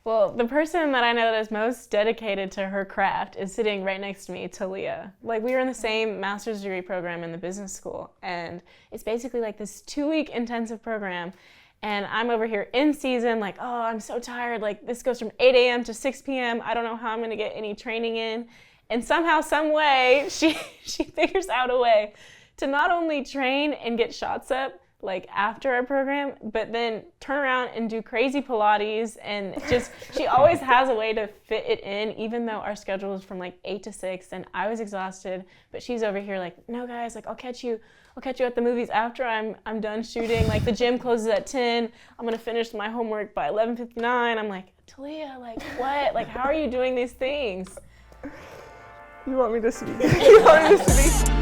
Well, the person that I know that is most dedicated to her craft is sitting right next to me, Talia. Like, we were in the same master's degree program in the business school, and it's basically like this 2-week intensive program, and I'm over here in season, like, oh, I'm so tired. Like, this goes from 8 a.m. to 6 p.m. I don't know how I'm gonna get any training in. And somehow, some way, she figures out a way to not only train and get shots up, like after our program, but then turn around and do crazy Pilates, and just, she always has a way to fit it in, even though our schedule is from like 8 to 6 and I was exhausted, but she's over here like, no guys, like I'll catch you at the movies after I'm done shooting. Like the gym closes at 10. I'm gonna finish my homework by 11:59. I'm like, Talia, like what? Like how are you doing these things? You want me to speak? You want me to speak?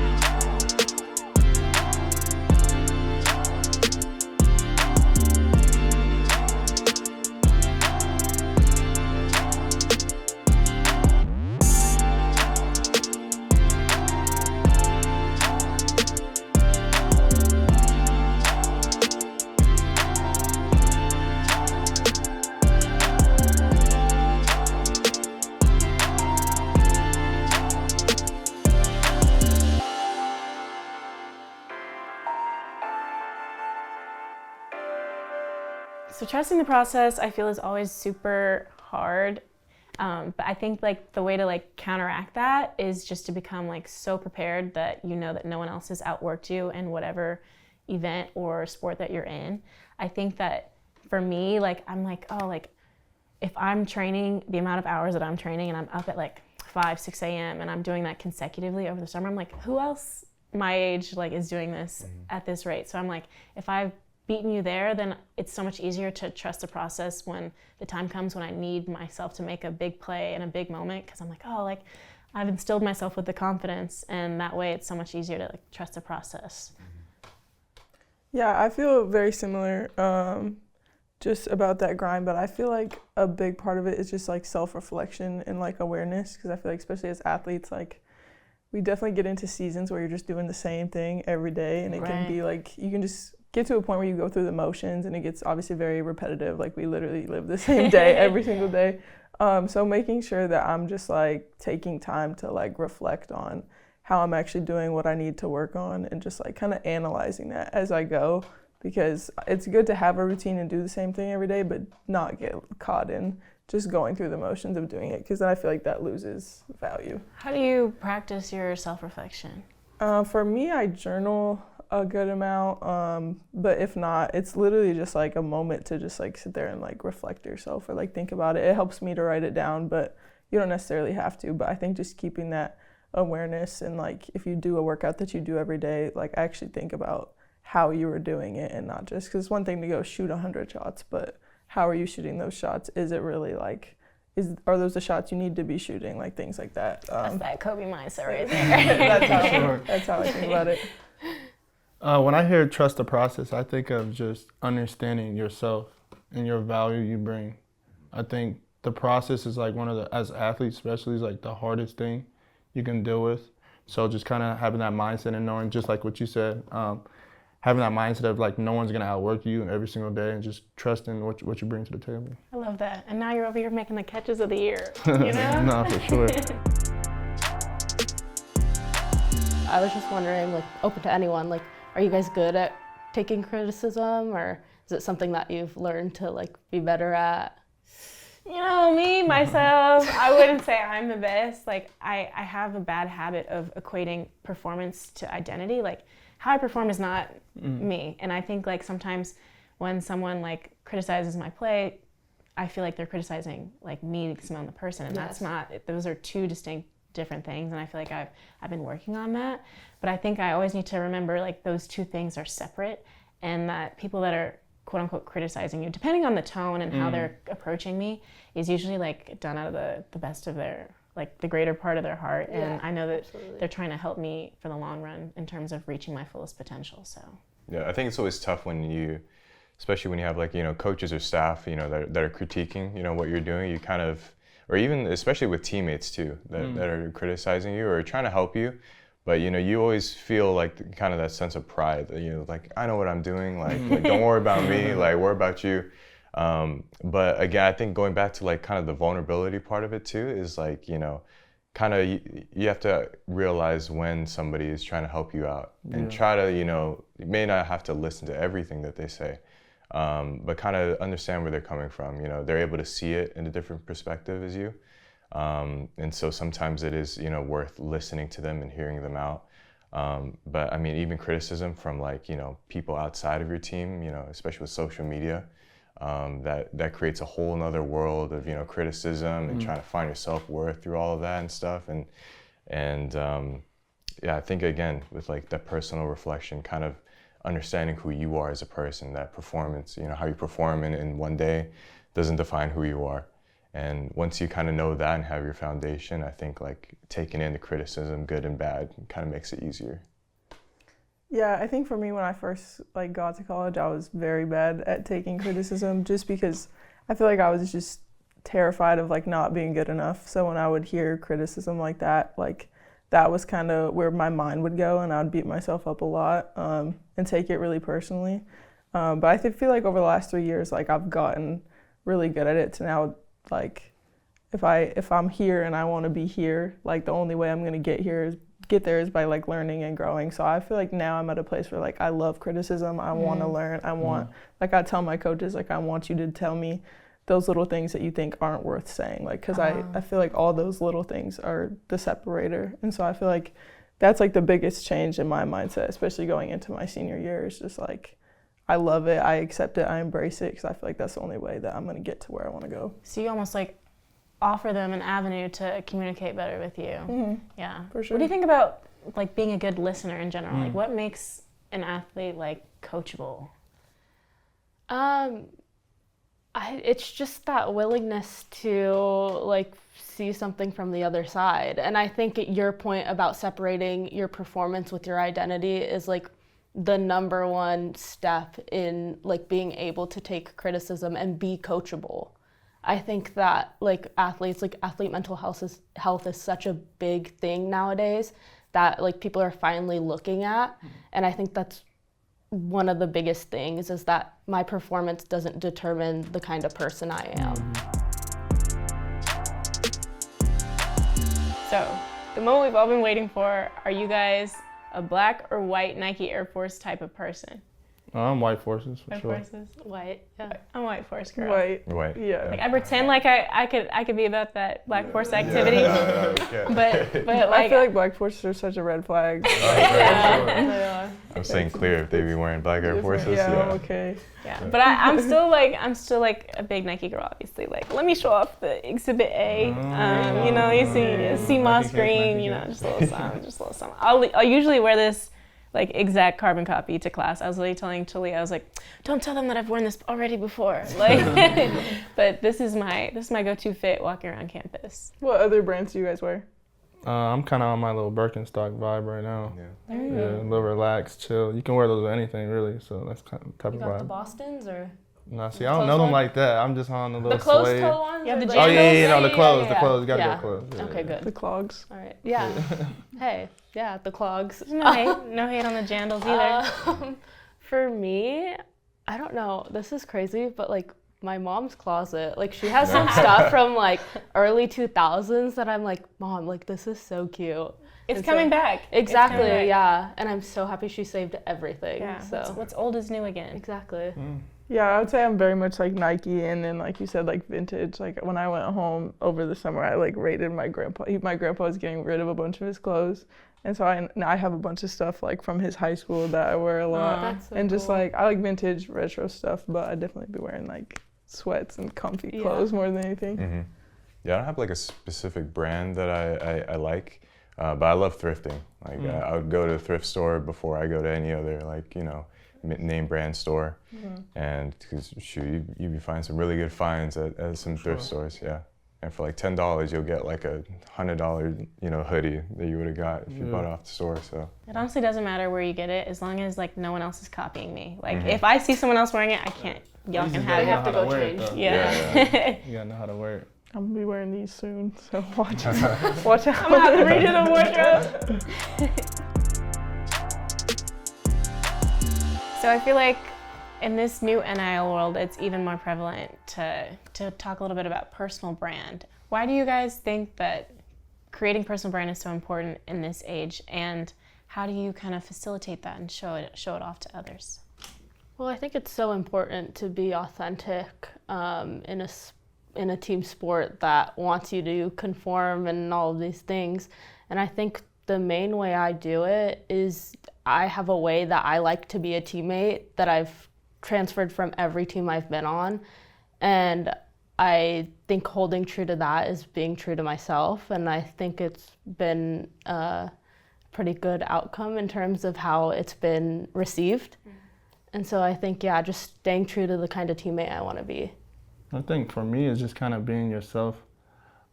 So trusting the process, I feel, is always super hard. But I think like the way to like counteract that is just to become like so prepared that you know that no one else has outworked you in whatever event or sport that you're in. I think that for me, like I'm like, oh, like if I'm training the amount of hours that I'm training and I'm up at like 5, 6 a.m. and I'm doing that consecutively over the summer, I'm like, who else my age like is doing this at this rate? So I'm like, if I've beaten you there, then it's so much easier to trust the process when the time comes when I need myself to make a big play in a big moment, because I'm like, oh, like I've instilled myself with the confidence, and that way it's so much easier to like trust the process. Yeah, I feel very similar just about that grind, but I feel like a big part of it is just like self-reflection and like awareness, because I feel like especially as athletes, like we definitely get into seasons where you're just doing the same thing every day, and it can be like, you can just get to a point where you go through the motions and it gets obviously very repetitive. Like we literally live the same day every single day. So making sure that I'm just like taking time to like reflect on how I'm actually doing what I need to work on, and just like kind of analyzing that as I go, because it's good to have a routine and do the same thing every day, but not get caught in just going through the motions of doing it, because then I feel like that loses value. How do you practice your self-reflection? For me, I journal a good amount, but if not, it's literally just like a moment to just like sit there and like reflect yourself or like think about it. It helps me to write it down, but you don't necessarily have to. But I think just keeping that awareness, and like if you do a workout that you do every day, like actually think about how you were doing it, and not just, because it's one thing to go shoot 100 shots, but how are you shooting those shots? Is it really like, are those the shots you need to be shooting? Like things like that. That's that Kobe mindset right there. That's how I think about it. When I hear trust the process, I think of just understanding yourself and your value you bring. I think the process is like one of the, as athletes especially, is like the hardest thing you can deal with. So just kind of having that mindset and knowing, just like what you said, having that mindset of like no one's gonna outwork you every single day, and just trusting what you bring to the table. I love that. And now you're over here making the catches of the year, you know? No, for sure. I was just wondering, like, open to anyone, like, are you guys good at taking criticism, or is it something that you've learned to like be better at? You know, me, myself, I wouldn't say I'm the best. Like, I have a bad habit of equating performance to identity. Like, how I perform is not me. And I think like sometimes when someone like criticizes my play, I feel like they're criticizing like me, Simone, the person, and that's not, those are two distinct different things, and I feel like I've been working on that. But I think I always need to remember like those two things are separate, and that people that are quote unquote criticizing you, depending on the tone and how they're approaching me, is usually like done out of the best of their, like the greater part of their heart. And I know that they're trying to help me for the long run in terms of reaching my fullest potential. So yeah, I think it's always tough when you, especially when you have like, you know, coaches or staff, you know, that are critiquing, you know, what you're doing. You kind of, or even especially with teammates too, that are criticizing you or trying to help you. But, you know, you always feel like kind of that sense of pride that, you know, like, I know what I'm doing, like don't worry about me, like worry about you. But again, I think going back to like kind of the vulnerability part of it too is like, kind of you have to realize when somebody is trying to help you out and try to, you may not have to listen to everything that they say, but kind of understand where they're coming from. They're able to see it in a different perspective as you. And so sometimes it is, worth listening to them and hearing them out. But I mean, even criticism from like, people outside of your team, especially with social media, that creates a whole nother world of, criticism and trying to find your self-worth through all of that and stuff. And yeah, I think again, with like that personal reflection, kind of understanding who you are as a person, that performance, how you perform in one day doesn't define who you are. And once you kind of know that and have your foundation, I think like taking in the criticism, good and bad, kind of makes it easier. Yeah, I think for me, when I first like got to college, I was very bad at taking criticism, just because I feel like I was just terrified of like not being good enough. So when I would hear criticism like that was kind of where my mind would go, and I would beat myself up a lot and take it really personally. But I feel like over the last 3 years, like I've gotten really good at it to now, like if I'm here and I want to be here, like the only way I'm gonna get there is by like learning and growing. So I feel like now I'm at a place where like I love criticism. I want to learn. I want like I tell my coaches, like I want you to tell me those little things that you think aren't worth saying, like because I feel like all those little things are the separator. And so I feel like that's like the biggest change in my mindset, especially going into my senior year, is just like I love it, I accept it, I embrace it, because I feel like that's the only way that I'm going to get to where I want to go. So you almost like offer them an avenue to communicate better with you. Yeah, for sure. What do you think about like being a good listener in general? Like what makes an athlete like coachable? It's just that willingness to like see something from the other side. And I think your point about separating your performance with your identity is like the number one step in like being able to take criticism and be coachable. I think that like athletes, like athlete mental health is such a big thing nowadays that like people are finally looking at. And I think that's one of the biggest things, is that my performance doesn't determine the kind of person I am. So the moment we've all been waiting for, are you guys a black or white Nike Air Force type of person? I'm white forces for White sure. Forces? White, yeah. I'm a white force girl. White. Yeah. Like I pretend like I could be about that black force activity, but I like feel like black forces are such a red flag. I'm staying clear if they be wearing black Air Forces. Yeah, okay. Yeah, but I'm still like a big Nike girl, obviously. Like, let me show off the Exhibit A. You see moss green, just a little something. I'll usually wear this like exact carbon copy to class. I was literally telling Talia, I was like, don't tell them that I've worn this already before. Like, but this is my go-to fit walking around campus. What other brands do you guys wear? I'm kind of on my little Birkenstock vibe right now. Yeah. A little relaxed, chill. You can wear those with anything, really. So that's kind of type You of got the vibe. Bostons or? No, see, I don't know them like that. I'm just on the little The closed suede. toe ones? You have or the like- Oh yeah, no, the Yeah, clothes, yeah, the clothes. You gotta yeah. go clothes. Yeah, Okay, good. The clogs. All right. Yeah. Hey, yeah, the clogs. No hate on the jandals either. For me, I don't know. This is crazy, but like my mom's closet, like she has some stuff from like early 2000s that I'm like, Mom, like this is so cute. It's And coming so- back. Exactly, It's coming back. yeah. And I'm so happy she saved everything. Yeah. So What's old is new again. exactly. Yeah, I would say I'm very much like Nike, and then like you said, like vintage. Like when I went home over the summer, I like raided my grandpa. My grandpa was getting rid of a bunch of his clothes, and so I have a bunch of stuff like from his high school that I wear a lot. That's so and just cool. like I like vintage retro stuff, but I definitely be wearing like sweats and comfy clothes more than anything. Yeah, I don't have like a specific brand that I like, but I love thrifting. Like I would go to a thrift store before I go to any other like name brand store, and because shoot, you be finding some really good finds at some thrift stores, yeah. And for like $10, you'll get like a $100 hoodie that you would have got if you bought it off the store. So It honestly doesn't matter where you get it, as long as like no one else is copying me. Like if I see someone else wearing it, I can't. Y'all can have gotta it. have to go wear it, change. though. Yeah. You gotta know how to wear it. I'm gonna be wearing these soon, so watch out. Watch out. I'm gonna have to redo the wardrobe. So I feel like In this new NIL world, it's even more prevalent to talk a little bit about personal brand. Why do you guys think that creating personal brand is so important in this age, and how do you kind of facilitate that and show it off to others? Well, I think it's so important to be authentic in a team sport that wants you to conform and all of these things. And I think the main way I do it is I have a way that I like to be a teammate that I've transferred from every team I've been on. And I think holding true to that is being true to myself. And I think it's been a pretty good outcome in terms of how it's been received. And so I think, yeah, just staying true to the kind of teammate I want to be. I think for me, it's just kind of being yourself.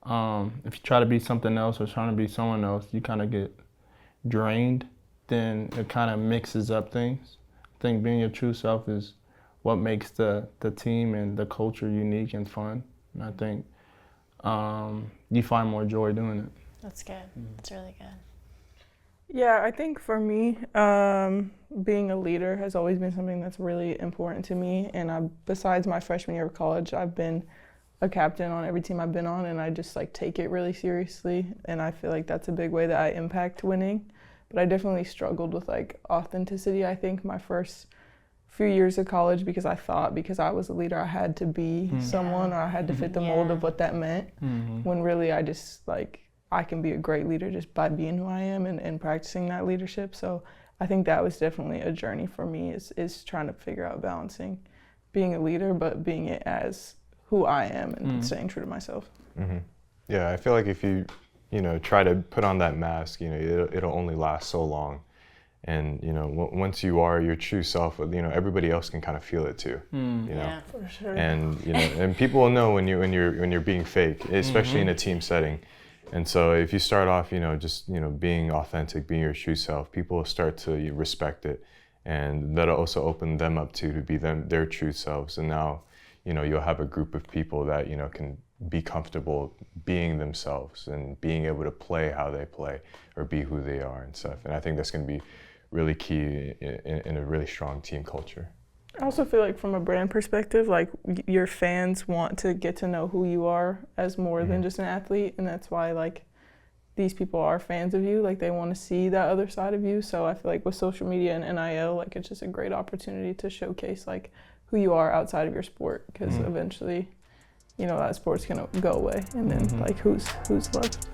If you try to be something else or trying to be someone else, you kind of get drained. Then it kind of mixes up things. I think being your true self is what makes the team and the culture unique and fun. And I think you find more joy doing it. That's good. That's really good. Yeah, I think for me, being a leader has always been something that's really important to me. And besides my freshman year of college, I've been a captain on every team I've been on, and I just like take it really seriously. And I feel like that's a big way that I impact winning. But I definitely struggled with like authenticity, I think, my first few years of college, because I thought because I was a leader, I had to be someone, or I had to fit the mold of what that meant. When really I just like, I can be a great leader just by being who I am and practicing that leadership. So I think that was definitely a journey for me, is trying to figure out balancing being a leader, but being it as who I am and staying true to myself. Yeah, I feel like if you try to put on that mask, it'll only last so long. And, once you are your true self, everybody else can kind of feel it too, Yeah, for sure. And, and people will know when you're being fake, especially in a team setting. And so if you start off, just, being authentic, being your true self, people will start to respect it. And that'll also open them up to be their true selves. And now, you'll have a group of people that, can be comfortable being themselves and being able to play how they play or be who they are and stuff. And I think that's going to be really key in a really strong team culture. I also feel like from a brand perspective, like your fans want to get to know who you are as more than just an athlete, and that's why like these people are fans of you, like they want to see that other side of you. So I feel like with social media and NIL, like it's just a great opportunity to showcase like who you are outside of your sport, because eventually, that sport's gonna go away, and then like who's left.